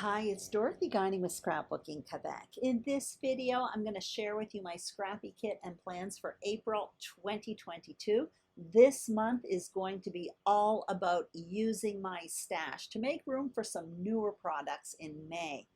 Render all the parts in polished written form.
Hi, it's Dorothy Guining with Scrapbooking Quebec. In this video, I'm going to share with you my Scrappy kit and plans for April 2022. This month is going to be all about using my stash to make room for some newer products in May.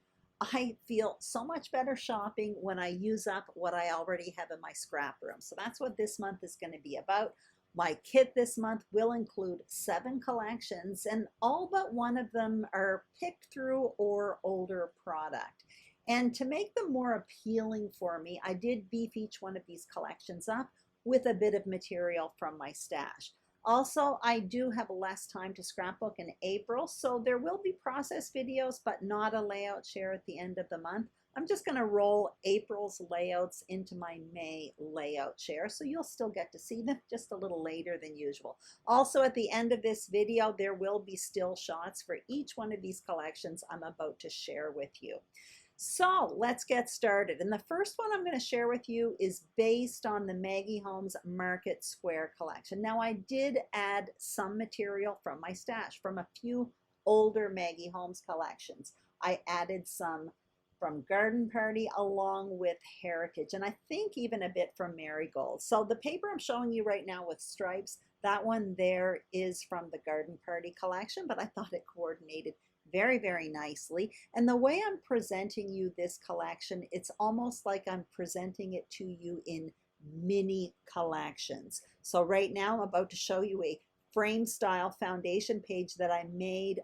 I feel so much better shopping when I use up what I already have in my scrap room. So that's what this month is going to be about. My kit this month will include 7 collections, and all but one of them are picked through or older product. And to make them more appealing for me, I did beef each one of these collections up with a bit of material from my stash. Also, I do have less time to scrapbook in April, so there will be process videos, but not a layout share at the end of the month. I'm just going to roll April's layouts into my May layout share, so you'll still get to see them just a little later than usual. Also, at the end of this video, there will be still shots for each one of these collections I'm about to share with you. So let's get started. And the first one I'm going to share with you is based on the Maggie Holmes Market Square collection. Now, I did add some material from my stash from a few older Maggie Holmes collections. I added some from Garden Party along with Heritage, and I think even a bit from Marigold. So the paper I'm showing you right now with stripes, that one there is from the Garden Party collection, but I thought it coordinated very, very nicely. And the way I'm presenting you this collection, it's almost like I'm presenting it to you in mini collections. So right now I'm about to show you a frame style foundation page that I made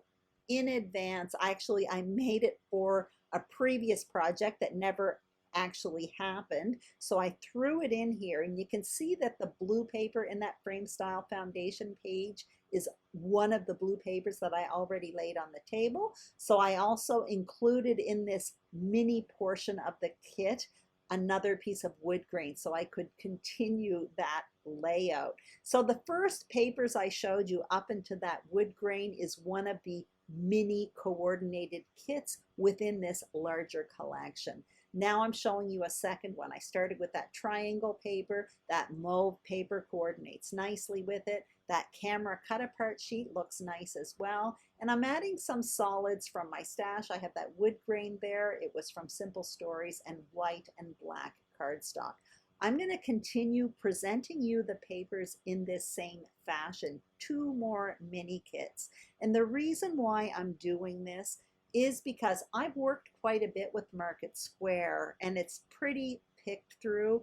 in advance. Actually, I made it for a previous project that never actually happened. So I threw it in here, and you can see that the blue paper in that frame style foundation page is one of the blue papers that I already laid on the table. So I also included in this mini portion of the kit another piece of wood grain so I could continue that layout. So the first papers I showed you up into that wood grain is one of the mini coordinated kits within this larger collection. Now I'm showing you a second one. I started with that triangle paper. That mauve paper coordinates nicely with it. That camera cut apart sheet looks nice as well. And I'm adding some solids from my stash. I have that wood grain there. It was from Simple Stories, and white and black cardstock. I'm going to continue presenting you the papers in this same fashion, 2 more mini kits. And the reason why I'm doing this is because I've worked quite a bit with Market Square, and it's pretty picked through.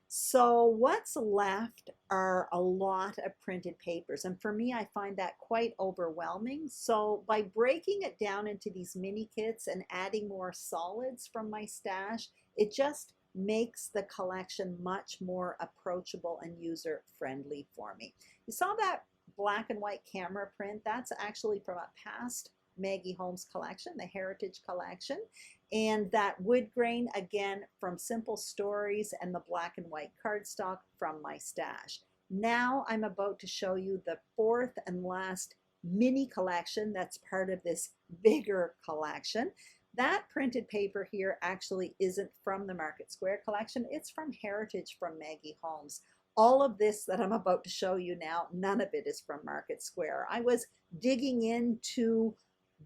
So what's left are a lot of printed papers, and for me, I find that quite overwhelming. So by breaking it down into these mini kits and adding more solids from my stash, it just makes the collection much more approachable and user-friendly for me. You saw that black and white camera print? That's actually from a past Maggie Holmes collection, the Heritage collection. And that wood grain, again, from Simple Stories, and the black and white cardstock from my stash. Now I'm about to show you the 4th and last mini collection that's part of this bigger collection. That printed paper here actually isn't from the Market Square collection. It's from Heritage from Maggie Holmes. All of this that I'm about to show you now, none of it is from Market Square. I was digging into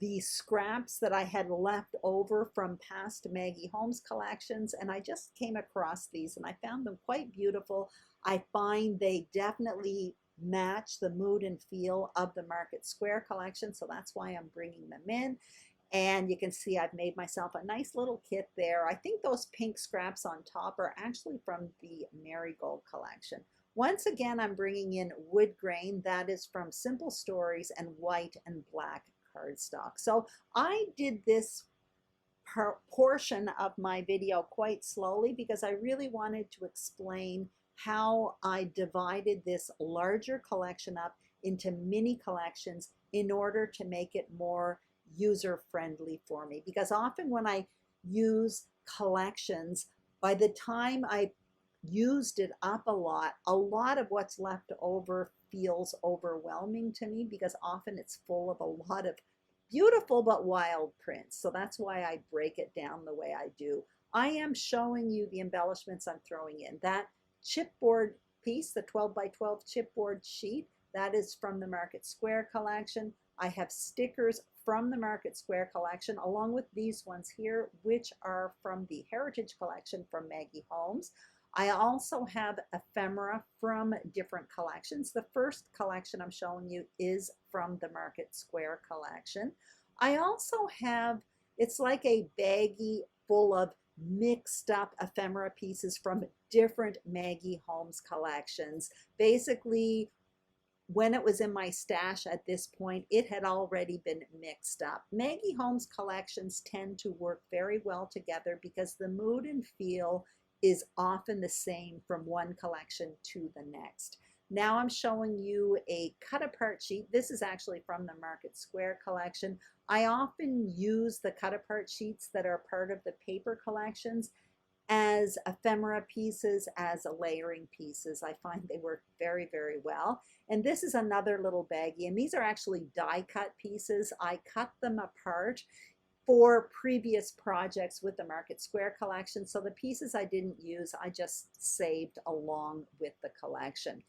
the scraps that I had left over from past Maggie Holmes collections, and I just came across these, and I found them quite beautiful. I find they definitely match the mood and feel of the Market Square collection, so that's why I'm bringing them in. And you can see I've made myself a nice little kit there. I think those pink scraps on top are actually from the Marigold collection. Once again, I'm bringing in wood grain. That is from Simple Stories, and white and black cardstock. So I did this portion of my video quite slowly because I really wanted to explain how I divided this larger collection up into mini collections in order to make it more user-friendly for me. Because often when I use collections, by the time I used it up a lot of what's left over feels overwhelming to me, because often it's full of a lot of beautiful but wild prints. So that's why I break it down the way I do. I am showing you the embellishments I'm throwing in. That chipboard piece, the 12 by 12 chipboard sheet, that is from the Market Square collection. I have stickers from the Market Square collection, along with these ones here, which are from the Heritage collection from Maggie Holmes. I also have ephemera from different collections. The first collection I'm showing you is from the Market Square collection. I also have, it's like a baggie full of mixed up ephemera pieces from different Maggie Holmes collections. Basically, when it was in my stash at this point, it had already been mixed up. Maggie Holmes collections tend to work very well together because the mood and feel is often the same from one collection to the next. Now I'm showing you a cut apart sheet. This is actually from the Market Square collection. I often use the cut apart sheets that are part of the paper collections as ephemera pieces, as layering pieces. I find they work very, very well. And this is another little baggie, and these are actually die cut pieces. I cut them apart for previous projects with the Market Square collection. So the pieces I didn't use, I just saved along with the collection.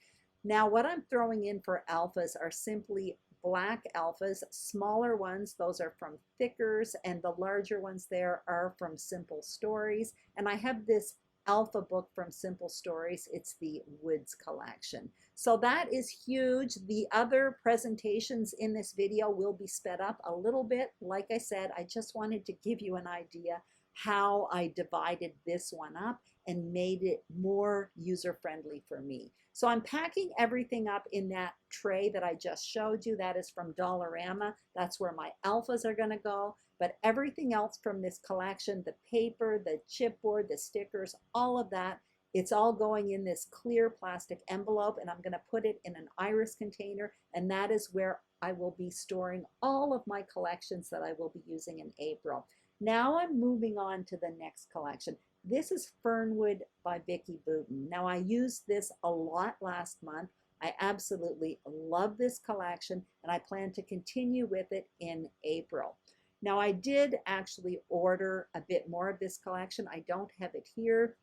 Now what I'm throwing in for alphas are simply black alphas, smaller ones, those are from Thickers, and the larger ones there are from Simple Stories. And I have this alpha book from Simple Stories. It's the Woods collection. So that is huge. The other presentations in this video will be sped up a little bit. Like I said, I just wanted to give you an idea how I divided this one up and made it more user-friendly for me. So I'm packing everything up in that tray that I just showed you. That is from Dollarama. That's where my alphas are going to go. But everything else from this collection, the paper, the chipboard, the stickers, all of that, it's all going in this clear plastic envelope, and I'm going to put it in an iris container, and that is where I will be storing all of my collections that I will be using in April. Now I'm moving on to the next collection. This is Fernwood by Vicki Boutin. Now I used this a lot last month. I absolutely love this collection, and I plan to continue with it in April. Now I did actually order a bit more of this collection. I don't have it here.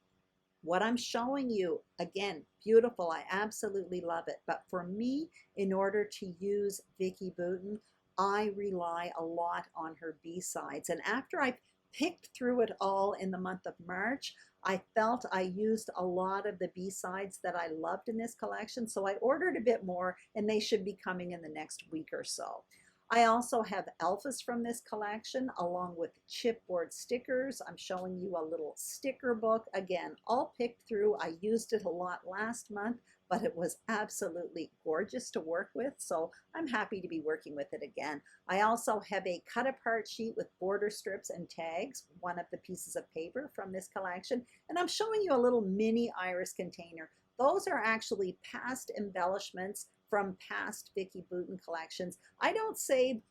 What I'm showing you, again, beautiful. I absolutely love it. But for me, in order to use Vicki Boutin, I rely a lot on her B-sides. And after I picked through it all in the month of March, I felt I used a lot of the B-sides that I loved in this collection. So I ordered a bit more, and they should be coming in the next week or so. I also have alphas from this collection along with chipboard stickers. I'm showing you a little sticker book. Again, all picked through. I used it a lot last month, but it was absolutely gorgeous to work with, so I'm happy to be working with it again. I also have a cut apart sheet with border strips and tags, one of the pieces of paper from this collection, and I'm showing you a little mini iris container. Those are actually past embellishments from past Vicki Boutin collections. I don't save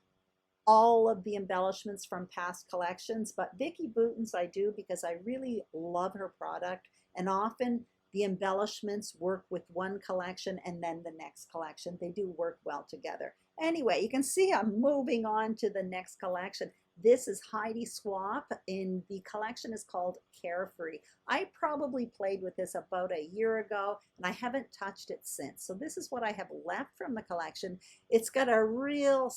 all of the embellishments from past collections, but Vicki Boutin's I do because I really love her product, and often the embellishments work with one collection and then the next collection. They do work well together. Anyway, you can see I'm moving on to the next collection. This is Heidi Swapp, and the collection is called Carefree. I probably played with this about a year ago, and I haven't touched it since. So this is what I have left from the collection. It's got a real,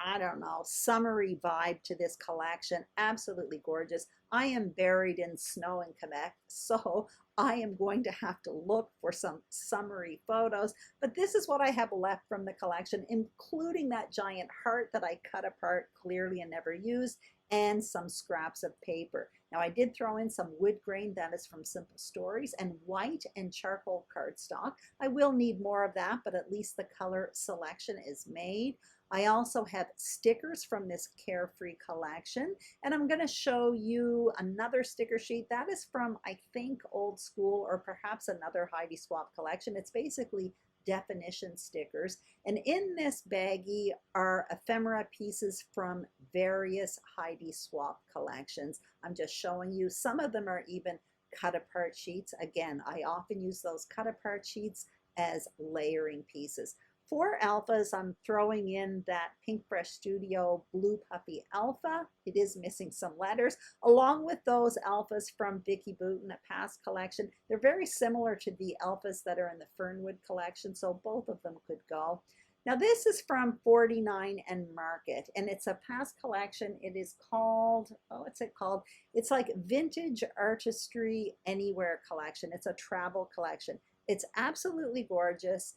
I don't know, summery vibe to this collection. Absolutely gorgeous. I am buried in snow in Quebec, so I am going to have to look for some summery photos, but this is what I have left from the collection, including that giant heart that I cut apart clearly and never used, and some scraps of paper. Now I did throw in some wood grain, that is from Simple Stories, and white and charcoal cardstock. I will need more of that, but at least the color selection is made. I also have stickers from this Carefree collection, and I'm going to show you another sticker sheet. That is from, I think, Old School or perhaps another Heidi Swapp collection. It's basically definition stickers. And in this baggie are ephemera pieces from various Heidi Swapp collections. I'm just showing you. Some of them are even cut apart sheets. Again, I often use those cut apart sheets as layering pieces. For alphas, I'm throwing in that Pink Fresh Studio Blue Puffy Alpha. It is missing some letters, along with those alphas from Vicki Boutin, a past collection. They're very similar to the alphas that are in the Fernwood collection, so both of them could go. Now this is from 49 and Market, and it's a past collection. It is called, oh, what's it called? It's like Vintage Artistry Anywhere collection. It's a travel collection. It's absolutely gorgeous,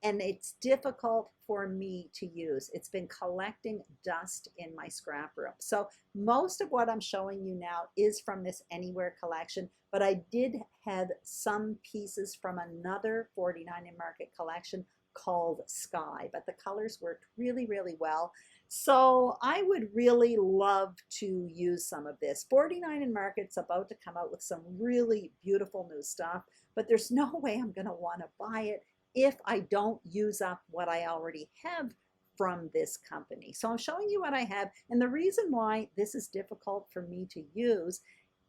and it's difficult for me to use. It's been collecting dust in my scrap room. So most of what I'm showing you now is from this Anywhere collection, but I did have some pieces from another 49 and Market collection called Sky, but the colors worked really, really well. So I would really love to use some of this. 49 and Market's about to come out with some really beautiful new stuff, but there's no way I'm going to want to buy it if I don't use up what I already have from this company. So I'm showing you what I have, and the reason why this is difficult for me to use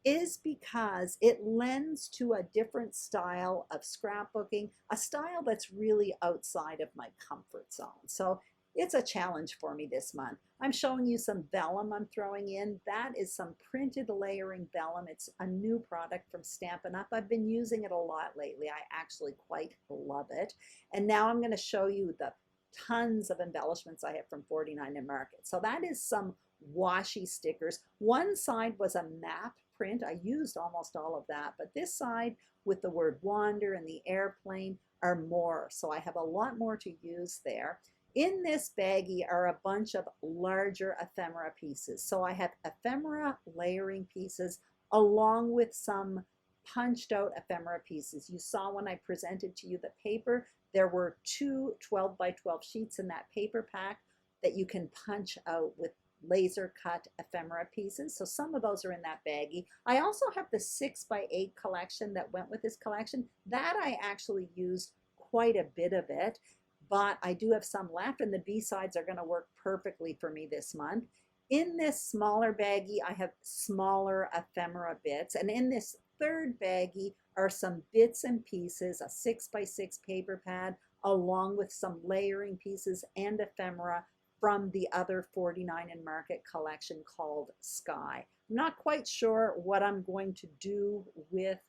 is because it lends to a different style of scrapbooking, a style that's really outside of my comfort zone. So it's a challenge for me this month. I'm showing you some vellum I'm throwing in. That is some printed layering vellum. It's a new product from Stampin' Up. I've been using it a lot lately. I actually quite love it. And now I'm going to show you the tons of embellishments I have from 49 and Market. So that is some washi stickers. One side was a map print. I used almost all of that, but this side with the word wander and the airplane are more. So I have a lot more to use there. In this baggie are a bunch of larger ephemera pieces. So I have ephemera layering pieces along with some punched out ephemera pieces. You saw when I presented to you the paper, there were two 12 by 12 sheets in that paper pack that you can punch out with laser cut ephemera pieces. So some of those are in that baggie. I also have the 6 by 8 collection that went with this collection. That I actually used quite a bit of it, but I do have some left, and the B-sides are going to work perfectly for me this month. In this smaller baggie, I have smaller ephemera bits, and in this third baggie are some bits and pieces, a 6 by 6 paper pad, along with some layering pieces and ephemera from the other 49 and Market collection called Sky. I'm not quite sure what I'm going to do with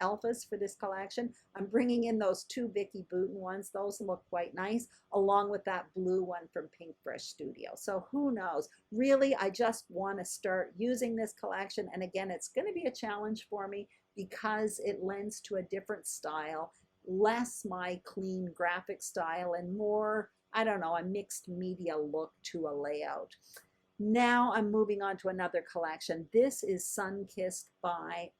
alphas for this collection. I'm bringing in those two Vicky Bouton ones. Those look quite nice, along with that blue one from Pink Fresh Studio. So who knows? Really, I just want to start using this collection. And again, it's going to be a challenge for me because it lends to a different style, less my clean graphic style and more, I don't know, a mixed media look to a layout. Now I'm moving on to another collection. This is Sun-Kissed by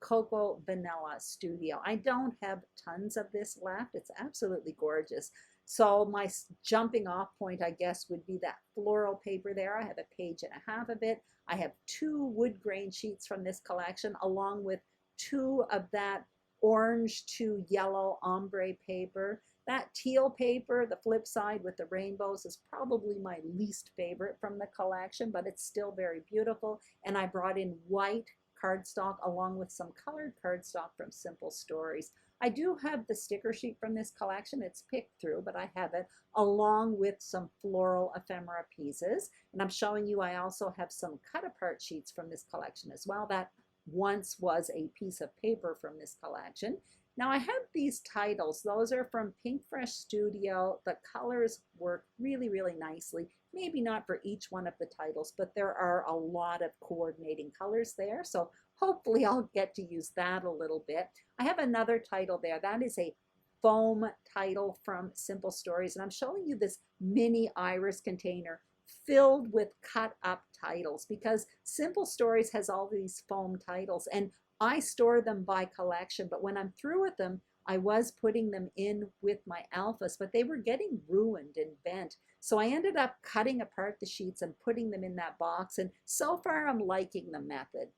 Coco Vanilla Studio. I don't have tons of this left. It's absolutely gorgeous. So my jumping off point, I guess, would be that floral paper there. I have a page and a half of it. I have 2 wood grain sheets from this collection, along with 2 of that orange to yellow ombre paper. That teal paper, the flip side with the rainbows, is probably my least favorite from the collection, but it's still very beautiful. And I brought in white cardstock along with some colored cardstock from Simple Stories. I do have the sticker sheet from this collection. It's picked through, but I have it along with some floral ephemera pieces. And I'm showing you I also have some cut apart sheets from this collection as well. That once was a piece of paper from this collection. Now I have these titles. Those are from Pink Fresh Studio. The colors work really, really nicely. Maybe not for each one of the titles, but there are a lot of coordinating colors there. So hopefully I'll get to use that a little bit. I have another title there. That is a foam title from Simple Stories. And I'm showing you this mini iris container filled with cut up titles because Simple Stories has all these foam titles, and I store them by collection, but when I'm through with them, I was putting them in with my alphas, but they were getting ruined and bent. So I ended up cutting apart the sheets and putting them in that box, and so far I'm liking the method.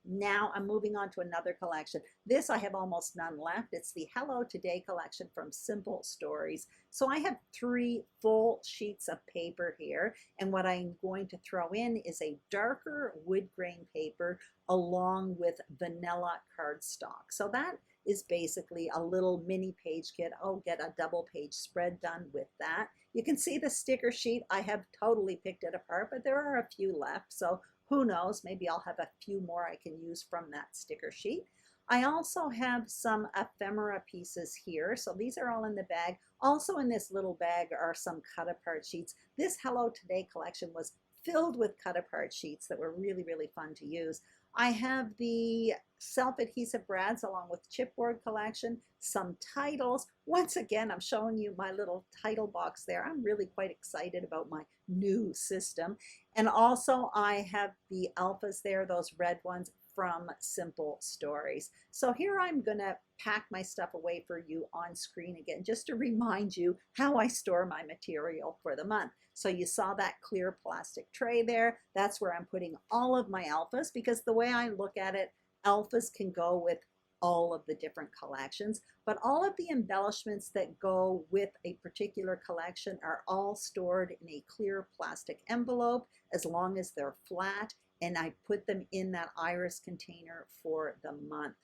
Now I'm moving on to another collection. This I have almost none left. It's the Hello Today collection from Simple Stories. So I have 3 full sheets of paper here, and what I'm going to throw in is a darker wood grain paper along with vanilla cardstock. So that is basically a little mini page kit. I'll get a double page spread done with that. You can see the sticker sheet. I have totally picked it apart, but there are a few left. So who knows, maybe I'll have a few more I can use from that sticker sheet. I also have some ephemera pieces here. So these are all in the bag. Also in this little bag are some cut apart sheets. This Hello Today collection was filled with cut apart sheets that were really, really fun to use. I have the self-adhesive brads along with chipboard collection, some titles. Once again, I'm showing you my little title box there. I'm really quite excited about my new system. And also I have the alphas there, those red ones from Simple Stories. So here I'm gonna pack my stuff away for you on screen again, just to remind you how I store my material for the month. So you saw that clear plastic tray there. That's where I'm putting all of my alphas, because the way I look at it, alphas can go with all of the different collections, but all of the embellishments that go with a particular collection are all stored in a clear plastic envelope as long as they're flat, and I put them in that iris container for the month.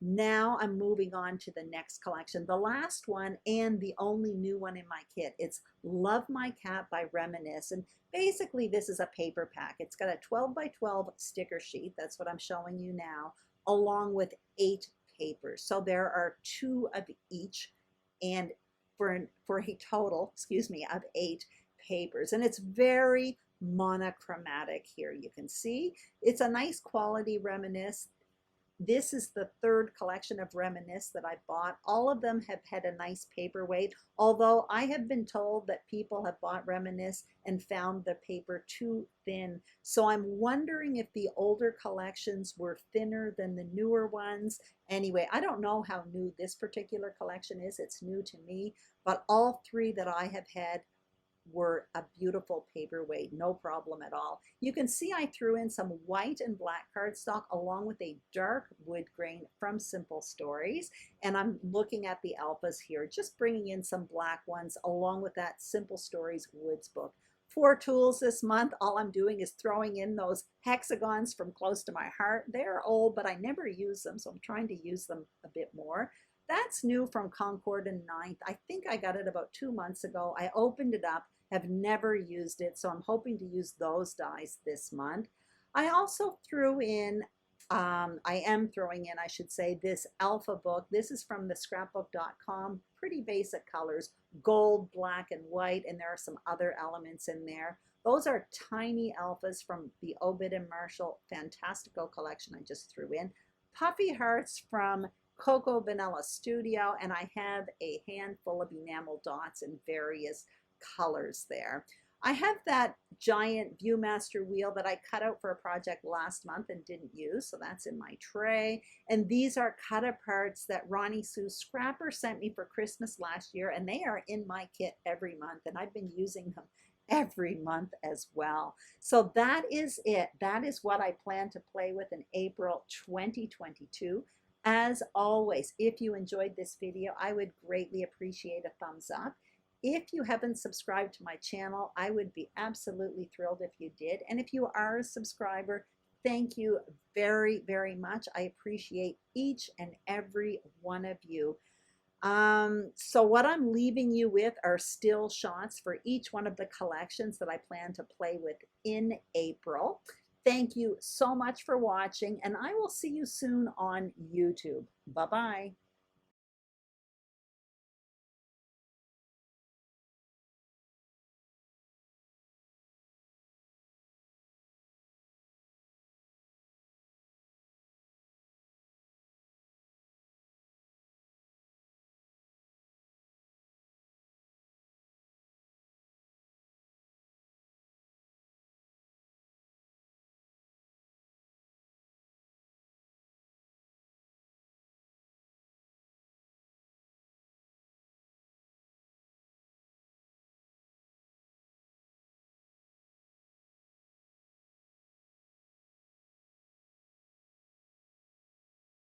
Now I'm moving on to the next collection, the last one and the only new one in my kit. It's Love My Cat by Reminisce, and basically this is a paper pack. It's got a 12 by 12 sticker sheet, that's what I'm showing you now, along with 8 papers. So there are 2 of each, and for a total, excuse me, of 8 papers. And it's very monochromatic here. You can see it's a nice quality Reminisce. This is the 3rd collection of Reminisce that I bought. All of them have had a nice paperweight, although I have been told that people have bought Reminisce and found the paper too thin. So I'm wondering if the older collections were thinner than the newer ones. Anyway, I don't know how new this particular collection is. It's new to me, but all 3 that I have had were a beautiful paperweight, no problem at all. You can see I threw in some white and black cardstock along with a dark wood grain from Simple Stories, and I'm looking at the alphas here, just bringing in some black ones along with that Simple Stories Woods book. 4 tools this month. All I'm doing is throwing in those hexagons from Close to My Heart. They're old, but I never use them, so I'm trying to use them a bit more. That's new from Concord and Ninth. I think I got it about 2 months ago. I opened it up, have never used it, so I'm hoping to use those dies this month. I also threw in, I am throwing in, I should say, this alpha book. This is from the scrapbook.com. Pretty basic colors, gold, black, and white, and there are some other elements in there. Those are tiny alphas from the Obit and Marshall Fantastico collection I just threw in. Puffy hearts from Cocoa Vanilla Studio, and I have a handful of enamel dots in various colors there. I have that giant Viewmaster wheel that I cut out for a project last month and didn't use, so that's in my tray. And these are cut aparts that Ronnie Sue Scrapper sent me for Christmas last year, and they are in my kit every month, and I've been using them every month as well. So that is it. That is what I plan to play with in April 2022. As always, if you enjoyed this video, I would greatly appreciate a thumbs up. If you haven't subscribed to my channel, I would be absolutely thrilled if you did. And if you are a subscriber, thank you very, very much. I appreciate each and every one of you. So what I'm leaving you with are still shots for each one of the collections that I plan to play with in April. Thank you so much for watching, and I will see you soon on YouTube. Bye-bye.